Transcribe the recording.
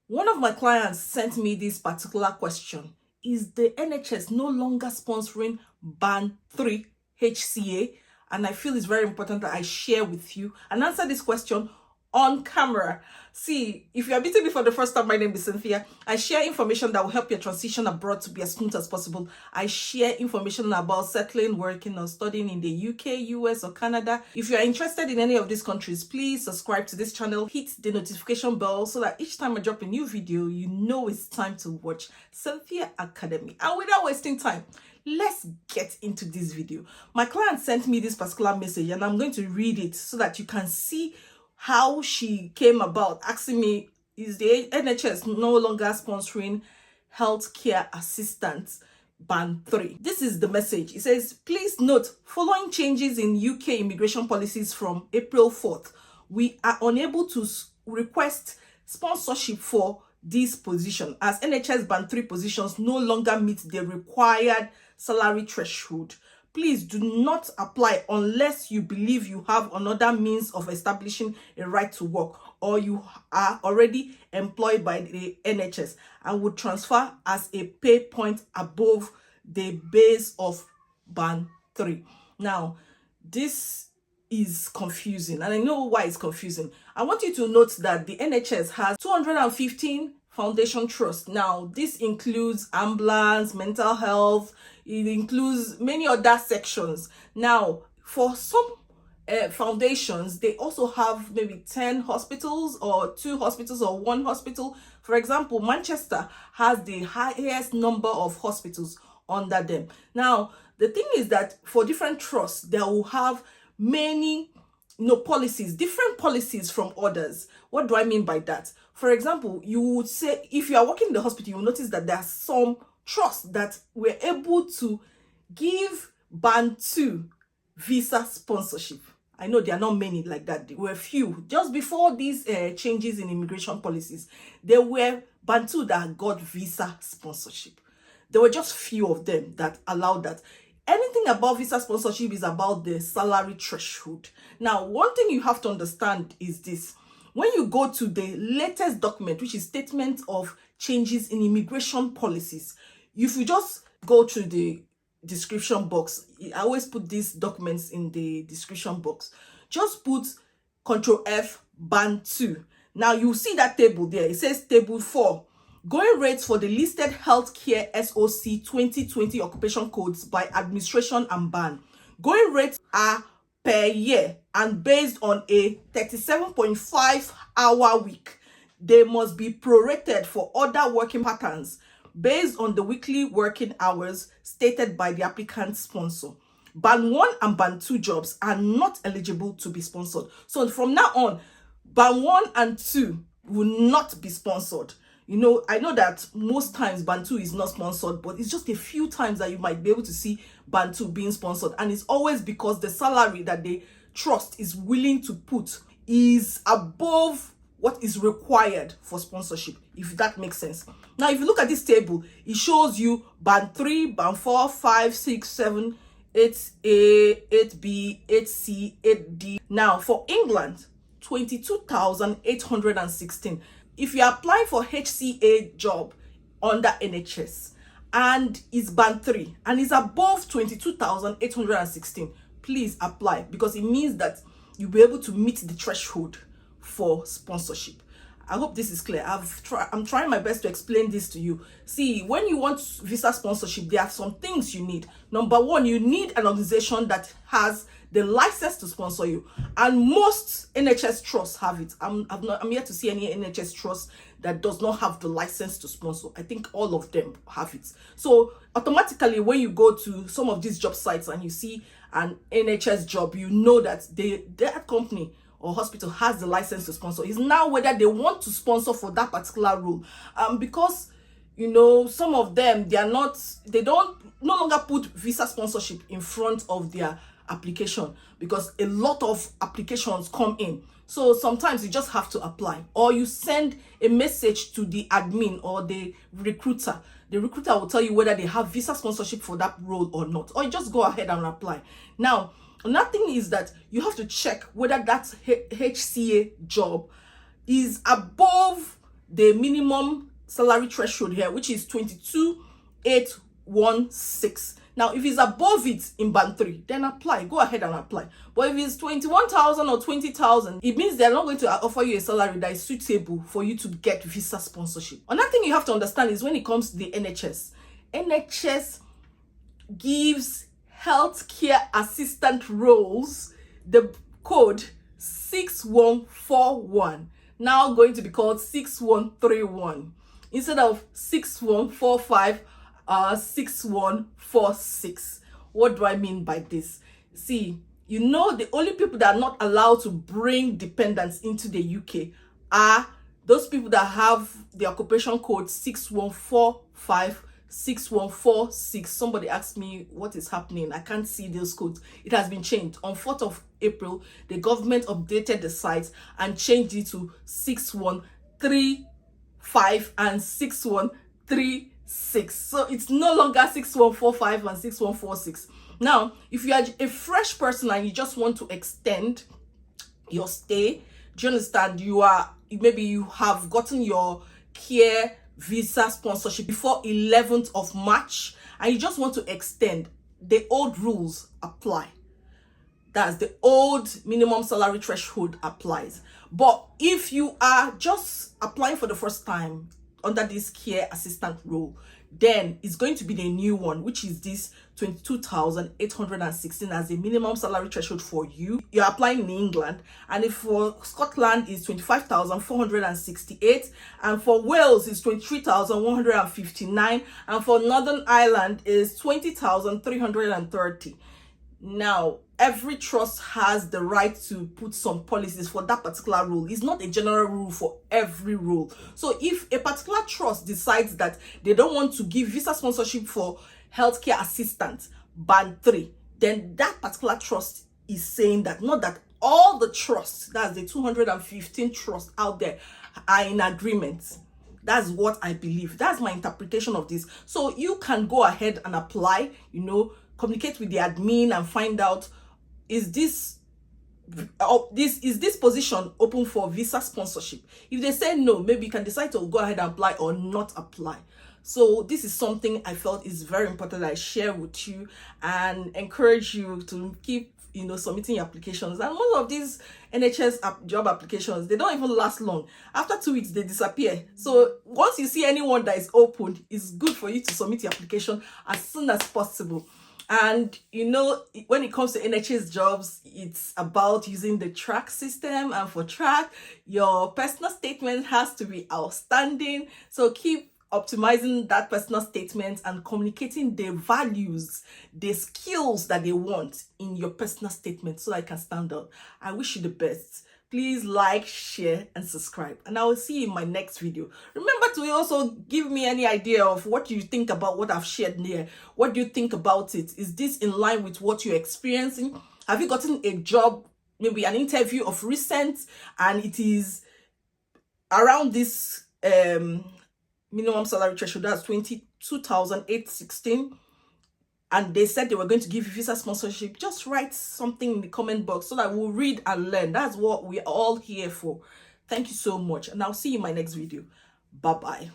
One of my clients sent me this particular question. Is the NHS no longer sponsoring Band 3 HCA? And I feel it's very important that I share with you and answer this question on camera. See, if you are meeting me for the first time, my name is Cynthia. I share information that will help your transition abroad to be as smooth as possible. I share information about settling, working, or studying in the UK, US, or Canada. If you are interested in any of these countries, please subscribe to this channel, hit the notification bell so that each time I drop a new video, you know it's time to watch Cynthia Academy. And without wasting time, let's get into this video. My client sent me this particular message and I'm going to read it so that you can see how she came about asking me, is the NHS no longer sponsoring healthcare assistants Band 3? This is the message. It says, please note, following changes in UK immigration policies from April 4th, we are unable to request sponsorship for this position as NHS Band 3 positions no longer meet the required salary threshold. Please do not apply unless you believe you have another means of establishing a right to work or you are already employed by the NHS and would transfer as a pay point above the base of Band 3. Now, this is confusing and I know why it's confusing. I want you to note that the NHS has 215 foundation trusts. Now, this includes ambulance, mental health, it includes many other sections. Now, for some foundations, they also have maybe 10 hospitals or 2 hospitals or 1 hospital. For example, Manchester has the highest number of hospitals under them. Now, the thing is that for different trusts, they will have many policies, different policies from others. What do I mean by that? For example, you would say, if you are working in the hospital, you will notice that there are some trusts that were able to give Band 2 visa sponsorship. I know there are not many like that. There were few. Just before these changes in immigration policies, there were Band 2 that got visa sponsorship. There were just few of them that allowed that. Anything about visa sponsorship is about the salary threshold. Now, one thing you have to understand is this. When you go to the latest document, which is Statement of Changes in Immigration Policies, if you just go to the description box, I always put these documents in the description box. Just put Control F Band 2. Now, you see that table there. It says Table 4. Going rates for the listed healthcare SOC 2020 occupation codes by administration and ban. Going rates are per year and based on a 37.5-hour week. They must be prorated for other working patterns based on the weekly working hours stated by the applicant's sponsor. Band 1 and Band 2 jobs are not eligible to be sponsored. So from now on, Band 1 and 2 will not be sponsored. I know that most times Band 2 is not sponsored, but it's just a few times that you might be able to see Band 2 being sponsored. And it's always because the salary that the trust is willing to put is above what is required for sponsorship, if that makes sense. Now, if you look at this table, it shows you Band 3, Band 4, 5, 6, 7, 8A, 8B, 8C, 8D. Now, for England, 22,816. If you're applying for HCA job under NHS and is Band 3 and is above 22,816, please apply because it means that you'll be able to meet the threshold for sponsorship. I hope this is clear. I'm trying my best to explain this to you. See, when you want visa sponsorship, there are some things you need. Number one, you need an organization that has the license to sponsor you, and most NHS trusts have it. I'm yet to see any NHS trust that does not have the license to sponsor. I think all of them have it. So automatically, when you go to some of these job sites and you see an NHS job, you know that that company or hospital has the license to sponsor. It's now whether they want to sponsor for that particular role. Because some of them, they no longer put visa sponsorship in front of their application because a lot of applications come in. So sometimes you just have to apply, or you send a message to the admin or the recruiter. The recruiter will tell you whether they have visa sponsorship for that role or not, or you just go ahead and apply. Now, another thing is that you have to check whether that HCA job is above the minimum salary threshold here, which is 22,816. Now, if it's above it in band 3, then apply. Go ahead and apply. But if it's 21,000 or 20,000, it means they're not going to offer you a salary that is suitable for you to get visa sponsorship. Another thing you have to understand is when it comes to the NHS gives healthcare assistant roles the code 6141, now going to be called 6131 instead of 6145 6146. What do I mean by this? See, you know, the only people that are not allowed to bring dependents into the UK are those people that have the occupation code 6145 6146. Somebody asked me what is happening. I can't see those codes. It has been changed. On 4th of April, the government updated the site and changed it to 6135 and 6136. So it's no longer 6145 and 6146. Now, if you are a fresh person and you just want to extend your stay, do you understand? Maybe you have gotten your care visa sponsorship before 11th of March and you just want to extend, the old rules apply. That's the old minimum salary threshold applies. But if you are just applying for the first time under this care assistant role, then it's going to be the new one, which is this 22,816 as a minimum salary threshold for you. You're applying in England, and if for Scotland is 25,468, and for Wales is 23,159, and for Northern Ireland is 20,330. Now, every trust has the right to put some policies for that particular rule. It's not a general rule for every rule. So if a particular trust decides that they don't want to give visa sponsorship for healthcare assistants band 3, then that particular trust is saying that, not that all the trusts, that's the 215 trusts out there, are in agreement. That's what I believe. That's my interpretation of this. So you can go ahead and apply, communicate with the admin and find out, is this position open for visa sponsorship? If they say no, maybe you can decide to go ahead and apply or not apply. So this is something I felt is very important that I share with you and encourage you to keep submitting your applications. And most of these NHS job applications, they don't even last long. After 2 weeks, they disappear. So once you see anyone that is open, it's good for you to submit your application as soon as possible. And when it comes to NHS jobs, it's about using the track system, and for track, your personal statement has to be outstanding. So keep optimizing that personal statement and communicating the values, the skills that they want in your personal statement so that I can stand out. I wish you the best. Please like, share, and subscribe. And I will see you in my next video. Remember to also give me any idea of what you think about what I've shared here. What do you think about it? Is this in line with what you're experiencing? Have you gotten a job, maybe an interview of recent, and it is around this minimum salary threshold, that's 22,816, and they said they were going to give you visa sponsorship? Just write something in the comment box so that we'll read and learn. That's what we're all here for. Thank you so much, and I'll see you in my next video. Bye bye.